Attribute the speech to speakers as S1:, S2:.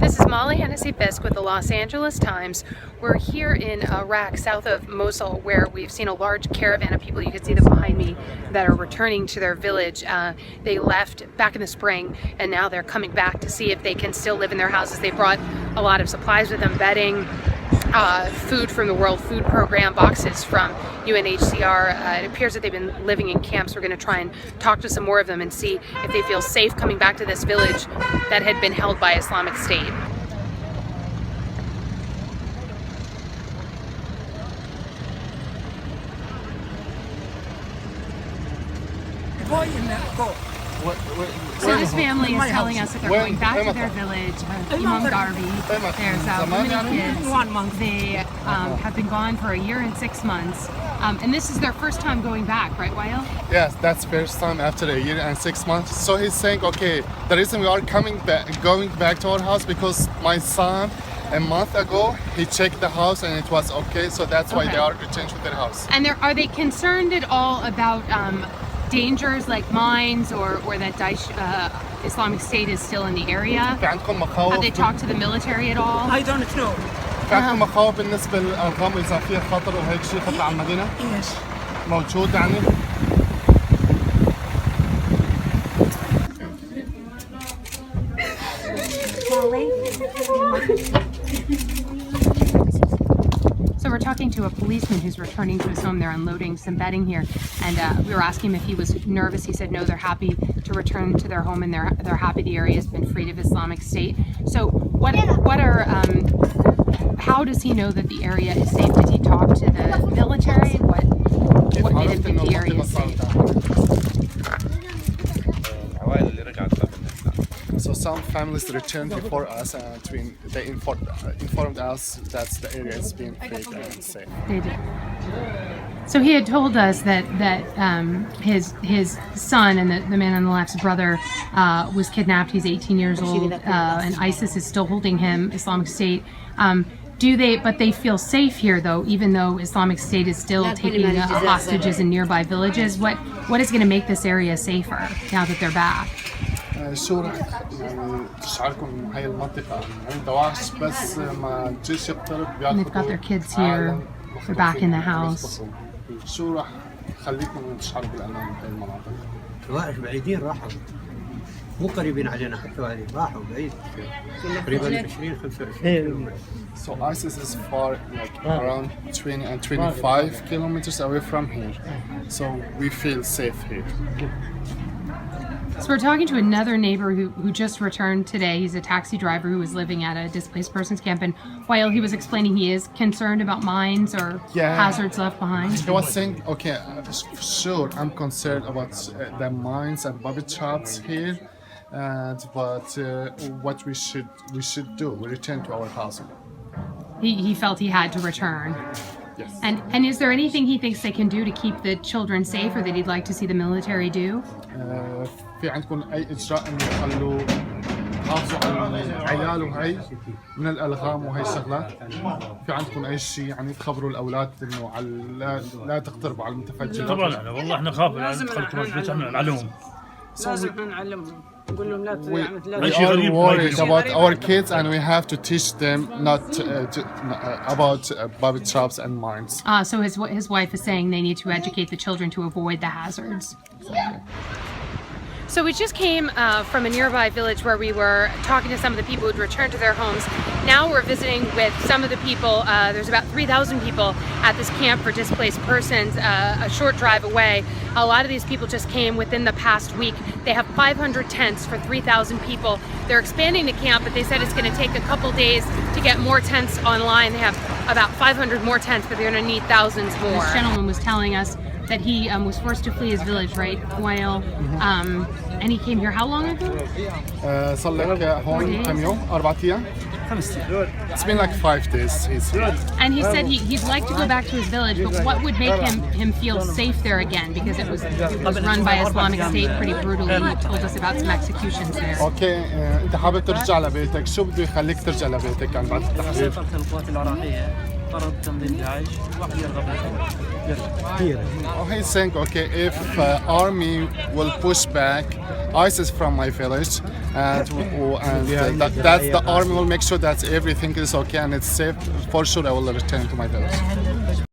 S1: This is Molly Hennessy-Fisk with the Los Angeles Times. We're here in Iraq, south of Mosul, where we've seen a large caravan of people. You can see them behind me that are returning to their village. They left back in the spring, and now they're coming back to see if they can still live in their houses. They brought a lot of supplies with them, bedding, food from the World Food Program, boxes from UNHCR. It appears that they've been living in camps. We're going to try and talk to some more of them and see if they feel safe coming back to this village that had been held by Islamic State. So this family is telling us that they're going back to their village, Imam Garbi. There's women and kids. They have been gone for 1 year and 6 months. And this is their first time going back, right, Wael?
S2: Yes, that's first time after 1 year and 6 months. So he's saying, okay, the reason we are going back to our house because my son, a month ago, he checked the house and it was okay. So that's why they are returning to their house.
S1: And are they concerned at all about dangers like mines or that Daesh, Islamic State is still in the area? Have they talked to the military at all?
S3: I don't know.
S2: في عندكم مخاوف بالنسبة للأرقام إذا فيها خطر وهيك شيء خطر على المدينة؟
S3: Yes.
S2: موجود يعني؟
S1: So we're talking to a policeman who's returning to his home. They're unloading some bedding here, and we were asking him if he was nervous. He said no, they're happy to return to their home, and they're happy the area has been freed of Islamic State. So how does he know that the area is safe? Did he talk to the military? What made him think the area is safe?
S2: So some families returned before us and they informed us that the area is being freed and safe.
S1: They did. So he had told us that his son and the man on the left's brother was kidnapped. He's 18 years old, and ISIS is still holding him, Islamic State. But they feel safe here, though, even though Islamic State is still taking hostages in nearby villages. What is going to make this area safer now that they're back?
S2: شو رح يعني تشعركم إنه هاي المنطقة عندها وحش بس ما الجيش يقترب
S1: And they've got their kids here. They're back in the house.
S2: شو رح يخليكم تشعروا بالأمان بهاي المناطق؟
S4: الوحش بعيدين راحوا مو قريبين علينا حتى هذه راحوا بعيد تقريبا 20-25
S2: So ISIS is far, like around 20 and 25 kilometers away from here. So we feel safe here.
S1: So we're talking to another neighbor who just returned today. He's a taxi driver who was living at a displaced persons camp, and while he was explaining he is concerned about mines or hazards left behind.
S2: He was saying, okay, sure, I'm concerned about the mines and bobby traps here, but what we should do, we return to our house.
S1: He felt he had to return.
S2: Yes.
S1: And is there anything he thinks they can do to keep the children safe, or that he'd like to see the military do?
S2: في عندكم أي إجراء إنه يخلوا يحافظوا على العيال وهي من الألغام وهي الشغلات؟ في عندكم أي شيء يعني تخبروا الأولاد إنه لا تقتربوا على المتفجرات؟
S5: طبعا والله إحنا نخاف ندخلكم البيت إحنا نعلمهم.
S3: لازم إحنا نعلمهم. نقول لهم لا
S2: We are worried about our kids and we have to teach them not about bobby traps and mines.
S1: So his wife is saying they need to educate the children to avoid the hazards. So we just came from a nearby village where we were talking to some of the people who'd returned to their homes. Now we're visiting with some of the people. There's about 3,000 people at this camp for displaced persons, a short drive away. A lot of these people just came within the past week. They have 500 tents for 3,000 people. They're expanding the camp, but they said it's going to take a couple days to get more tents online. They have about 500 more tents, but they're going to need thousands more. This gentleman was telling us that he was forced to flee his village, right, Wael? And he came here how long ago?
S2: صار لك هون كم يوم؟ 4 أيام؟ 5 أيام. It's been like 5 days. He's here.
S1: And he said he'd like to go back to his village, but what would make him feel safe there again? Because it was run by Islamic State pretty brutally. He told us about some executions there.
S2: Okay, أنت حابب ترجع لبيتك، شو بده يخليك ترجع لبيتك يعني بعد التحرير؟
S3: سيطرة القوات العراقية
S6: طرد تنظيم داعش الواحد يرغب يرجع.
S2: Oh, he's saying, okay, if army will push back ISIS from my village, and that's the army will make sure that everything is okay and it's safe, for sure I will return to my village.